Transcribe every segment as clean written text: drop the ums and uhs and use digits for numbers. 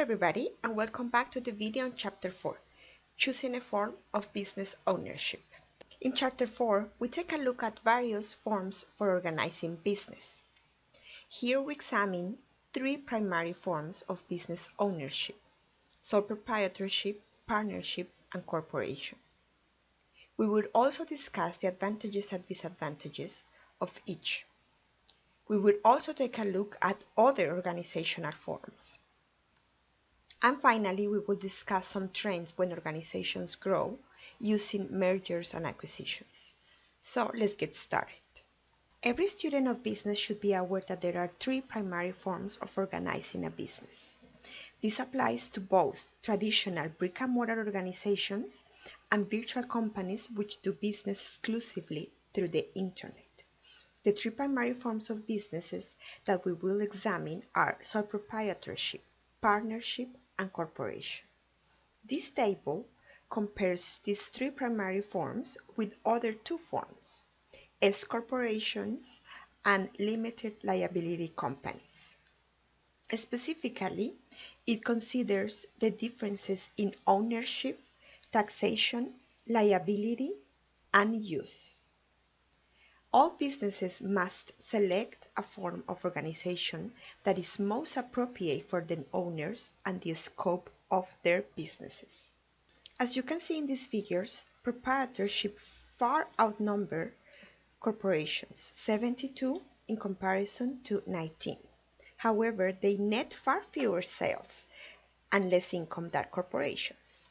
everybody, and welcome back to the video on Chapter 4, Choosing a Form of Business Ownership. In Chapter 4, we take a look at various forms for organizing business. Here we examine three primary forms of business ownership: sole proprietorship, partnership, and corporation. We will also discuss the advantages and disadvantages of each. We will also take a look at other organizational forms. And finally, we will discuss some trends when organizations grow using mergers and acquisitions. So let's get started. Every student of business should be aware that there are three primary forms of organizing a business. This applies to both traditional brick-and-mortar organizations and virtual companies which do business exclusively through the internet. The three primary forms of businesses that we will examine are sole proprietorship, partnership, and corporation. This table compares these three primary forms with other two forms: S corporations and limited liability companies. Specifically, it considers the differences in ownership, taxation, liability, and use. All businesses must select a form of organization that is most appropriate for the owners and the scope of their businesses. As you can see in these figures, proprietorship far outnumber corporations, 72 in comparison to 19. However, they net far fewer sales and less income than corporations.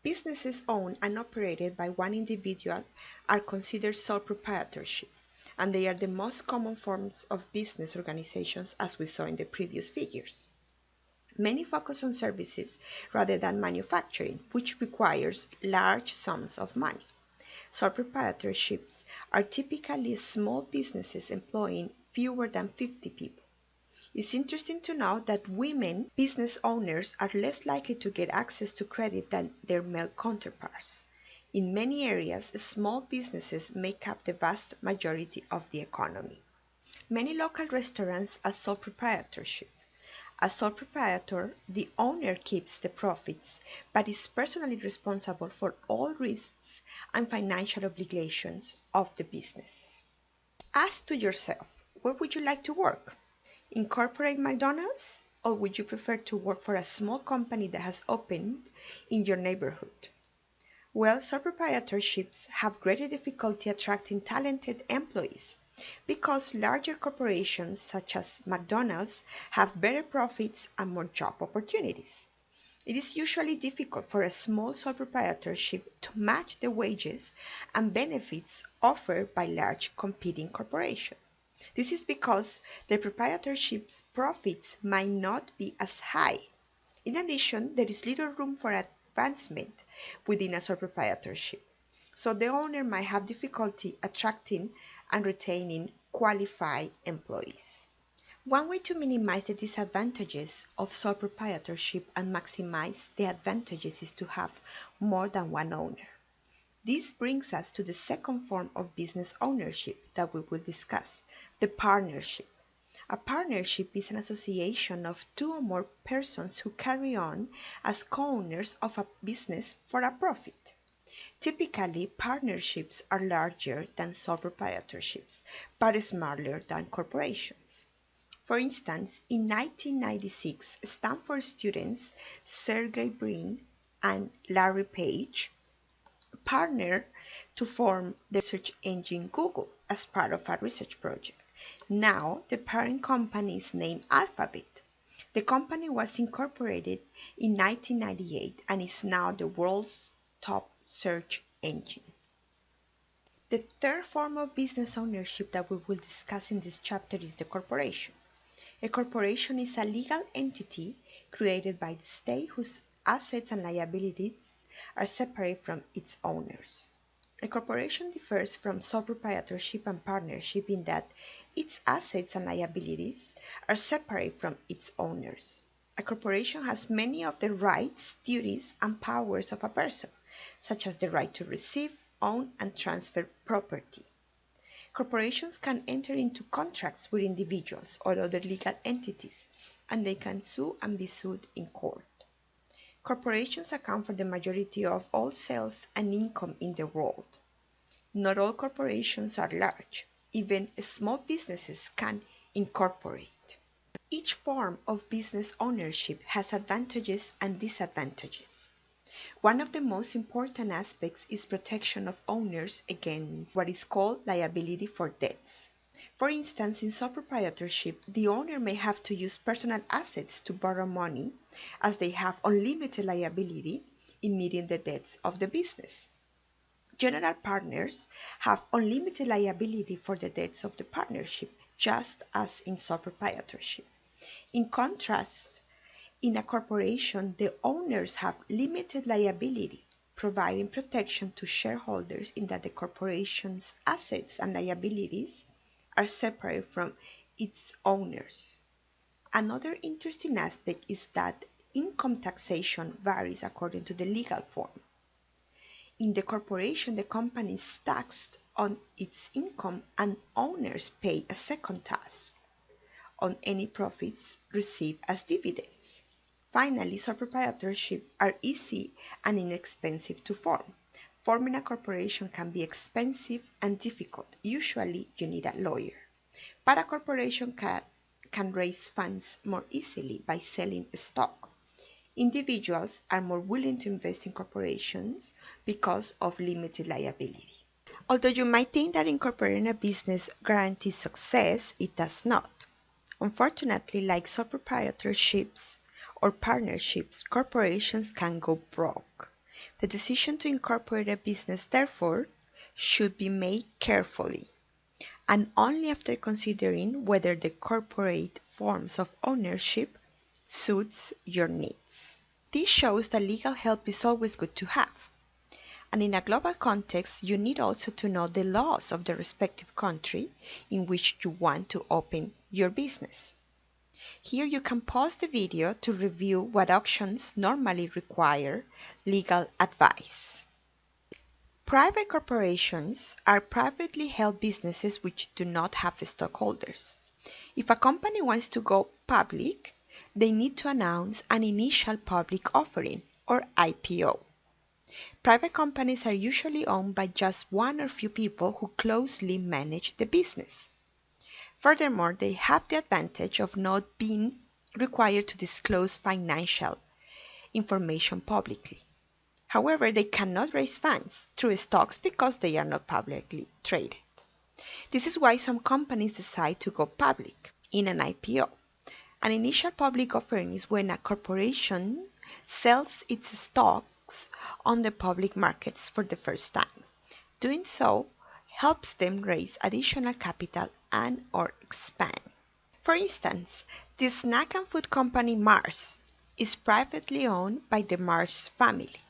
Businesses owned and operated by one individual are considered sole proprietorship, and they are the most common forms of business organizations, as we saw in the previous figures. Many focus on services rather than manufacturing, which requires large sums of money. Sole proprietorships are typically small businesses employing fewer than 50 people. It's interesting to note that women business owners are less likely to get access to credit than their male counterparts. In many areas, small businesses make up the vast majority of the economy. Many local restaurants are sole proprietorship. As sole proprietor, the owner keeps the profits, but is personally responsible for all risks and financial obligations of the business. Ask to yourself, where would you like to work? Incorporate McDonald's, or would you prefer to work for a small company that has opened in your neighborhood? Well, sole proprietorships have greater difficulty attracting talented employees because larger corporations such as McDonald's have better profits and more job opportunities. It is usually difficult for a small sole proprietorship to match the wages and benefits offered by large competing corporations. This is because the proprietorship's profits might not be as high. In addition, there is little room for advancement within a sole proprietorship, so the owner might have difficulty attracting and retaining qualified employees. One way to minimize the disadvantages of sole proprietorship and maximize the advantages is to have more than one owner. This brings us to the second form of business ownership that we will discuss, the partnership. A partnership is an association of two or more persons who carry on as co-owners of a business for a profit. Typically, partnerships are larger than sole proprietorships, but smaller than corporations. For instance, in 1996, Stanford students Sergey Brin and Larry Page partnered to form the search engine Google as part of a research project. Now, the parent company is named Alphabet. The company was incorporated in 1998 and is now the world's top search engine. The third form of business ownership that we will discuss in this chapter is the corporation. A corporation is a legal entity created by the state whose assets and liabilities are separate from its owners. A corporation differs from sole proprietorship and partnership in that its assets and liabilities are separate from its owners. A corporation has many of the rights, duties, and powers of a person, such as the right to receive, own, and transfer property. Corporations can enter into contracts with individuals or other legal entities, and they can sue and be sued in court. Corporations account for the majority of all sales and income in the world. Not all corporations are large. Even small businesses can incorporate. Each form of business ownership has advantages and disadvantages. One of the most important aspects is protection of owners against what is called liability for debts. For instance, in sole proprietorship, the owner may have to use personal assets to borrow money, as they have unlimited liability in meeting the debts of the business. General partners have unlimited liability for the debts of the partnership, just as in sole proprietorship. In contrast, in a corporation, the owners have limited liability, providing protection to shareholders in that the corporation's assets and liabilities are separate from its owners. Another interesting aspect is that income taxation varies according to the legal form. In the corporation, the company is taxed on its income and owners pay a second tax on any profits received as dividends. Finally, sole proprietorship are easy and inexpensive to form. Forming a corporation can be expensive and difficult. Usually, you need a lawyer. But a corporation can raise funds more easily by selling stock. Individuals are more willing to invest in corporations because of limited liability. Although you might think that incorporating a business guarantees success, it does not. Unfortunately, like sole proprietorships or partnerships, corporations can go broke. The decision to incorporate a business, therefore, should be made carefully, and only after considering whether the corporate forms of ownership suits your needs. This shows that legal help is always good to have. And in a global context, you need also to know the laws of the respective country in which you want to open your business. Here you can pause the video to review what options normally require legal advice. Private corporations are privately held businesses which do not have stockholders. If a company wants to go public, they need to announce an initial public offering, or IPO. Private companies are usually owned by just one or few people who closely manage the business. Furthermore, they have the advantage of not being required to disclose financial information publicly. However, they cannot raise funds through stocks because they are not publicly traded. This is why some companies decide to go public in an IPO. An initial public offering is when a corporation sells its stocks on the public markets for the first time. Doing so helps them raise additional capital and/or expand. For instance, the snack and food company Mars is privately owned by the Mars family.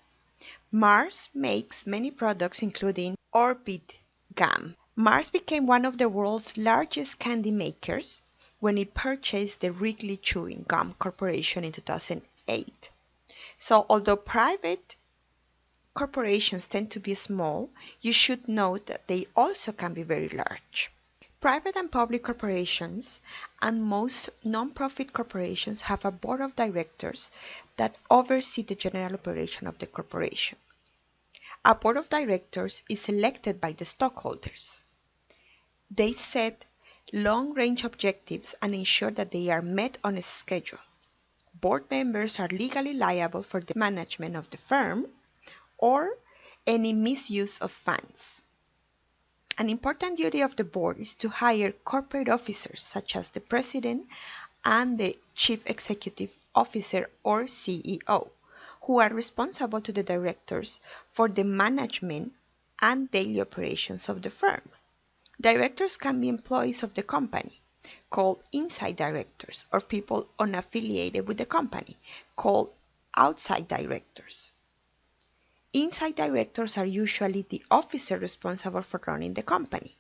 Mars makes many products including Orbit gum. Mars became one of the world's largest candy makers when it purchased the Wrigley Chewing Gum Corporation in 2008. So although private corporations tend to be small, you should note that they also can be very large. Private and public corporations and most non-profit corporations have a board of directors that oversee the general operation of the corporation. A board of directors is elected by the stockholders. They set long-range objectives and ensure that they are met on a schedule. Board members are legally liable for the management of the firm or any misuse of funds. An important duty of the board is to hire corporate officers such as the president and the chief executive officer or CEO, who are responsible to the directors for the management and daily operations of the firm. Directors can be employees of the company, called inside directors, or people unaffiliated with the company, called outside directors. Inside directors are usually the officer responsible for running the company.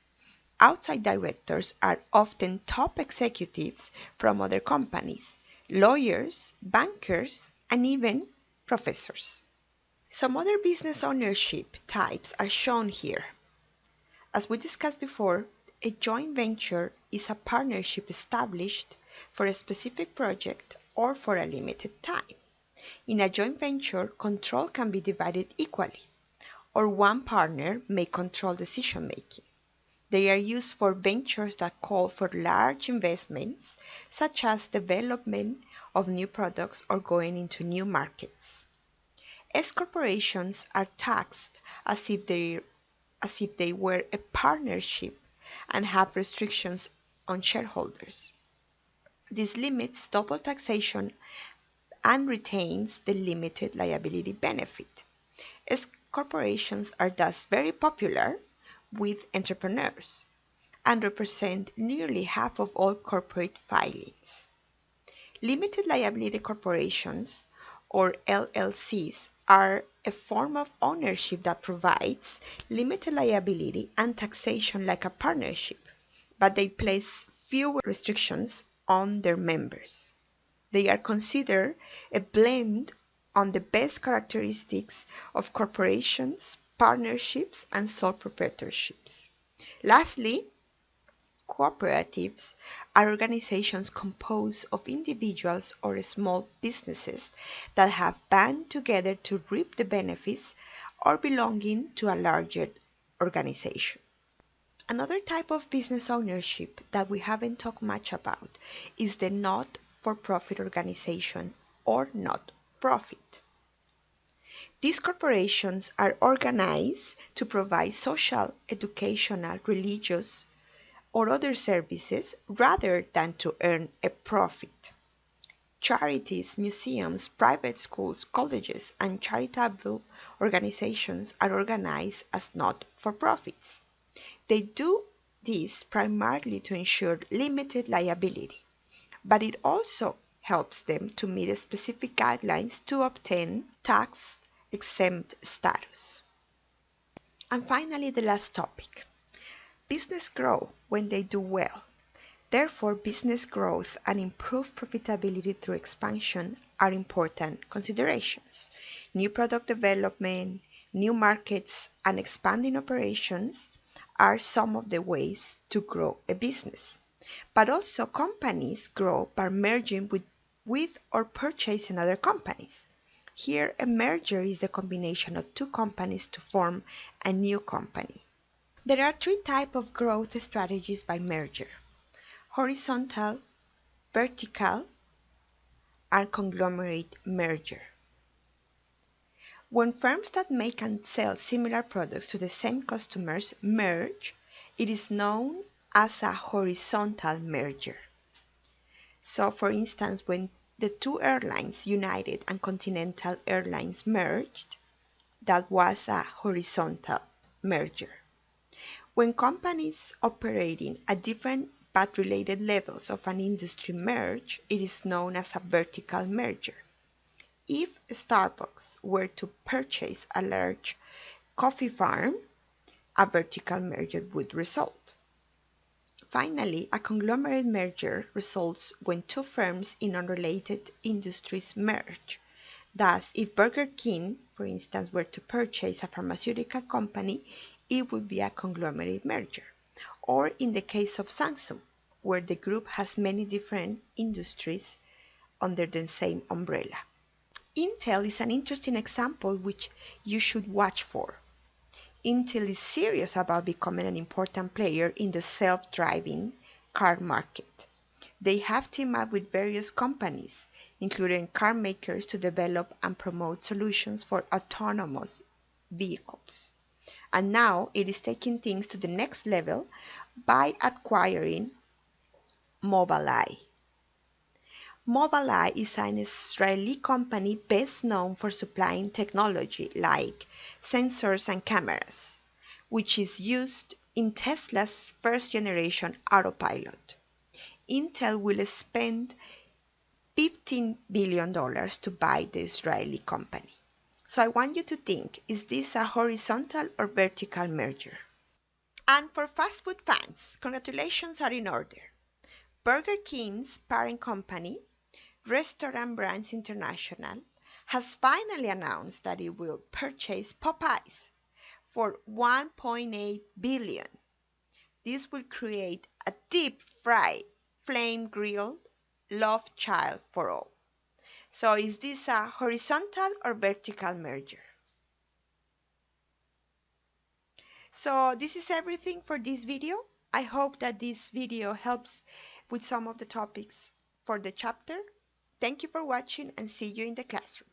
Outside directors are often top executives from other companies, lawyers, bankers, and even professors. Some other business ownership types are shown here. As we discussed before, A joint venture is a partnership established for a specific project or for a limited time. In a joint venture, control can be divided equally, or one partner may control decision making. They are used for ventures that call for large investments, such as development of new products or going into new markets. S corporations are taxed as if they were a partnership and have restrictions on shareholders. This limits double taxation and retains the limited liability benefit. S corporations are thus very popular with entrepreneurs and represent nearly half of all corporate filings. Limited liability corporations, or LLCs, are a form of ownership that provides limited liability and taxation like a partnership, but they place fewer restrictions on their members. They are considered a blend on the best characteristics of corporations, partnerships, and sole proprietorships. Lastly, cooperatives are organizations composed of individuals or small businesses that have banded together to reap the benefits or belonging to a larger organization. Another type of business ownership that we haven't talked much about is the not-for-profit organization or not-profit. These corporations are organized to provide social, educational, religious, or other services rather than to earn a profit. Charities, museums, private schools, colleges, and charitable organizations are organized as not-for-profits. They do this primarily to ensure limited liability, but it also helps them to meet specific guidelines to obtain tax-exempt status. And finally, the last topic. Business grow when they do well. Therefore, business growth and improved profitability through expansion are important considerations. New product development, new markets, and expanding operations are some of the ways to grow a business. But also companies grow by merging with or purchasing other companies. Here, a merger is the combination of two companies to form a new company. There are three types of growth strategies by merger: horizontal, vertical, and conglomerate merger. When firms that make and sell similar products to the same customers merge, it is known as a horizontal merger. So, for instance, when the two airlines, United and Continental Airlines, merged, that was a horizontal merger. When companies operating at different but related levels of an industry merge, it is known as a vertical merger. If Starbucks were to purchase a large coffee farm, a vertical merger would result. Finally, a conglomerate merger results when two firms in unrelated industries merge. Thus, if Burger King, for instance, were to purchase a pharmaceutical company, it would be a conglomerate merger. Or in the case of Samsung, where the group has many different industries under the same umbrella. Intel is an interesting example which you should watch for. Intel is serious about becoming an important player in the self-driving car market. They have teamed up with various companies, including car makers, to develop and promote solutions for autonomous vehicles. And now it is taking things to the next level by acquiring Mobileye. Mobileye is an Israeli company best known for supplying technology like sensors and cameras, which is used in Tesla's first-generation autopilot. Intel will spend $15 billion to buy the Israeli company. So I want you to think, is this a horizontal or vertical merger? And for fast food fans, congratulations are in order. Burger King's parent company, Restaurant Brands International, has finally announced that it will purchase Popeyes for $1.8 billion. This will create a deep-fried, flame-grilled love child for all. So is this a horizontal or vertical merger? So this is everything for this video. I hope that this video helps with some of the topics for the chapter. Thank you for watching and see you in the classroom.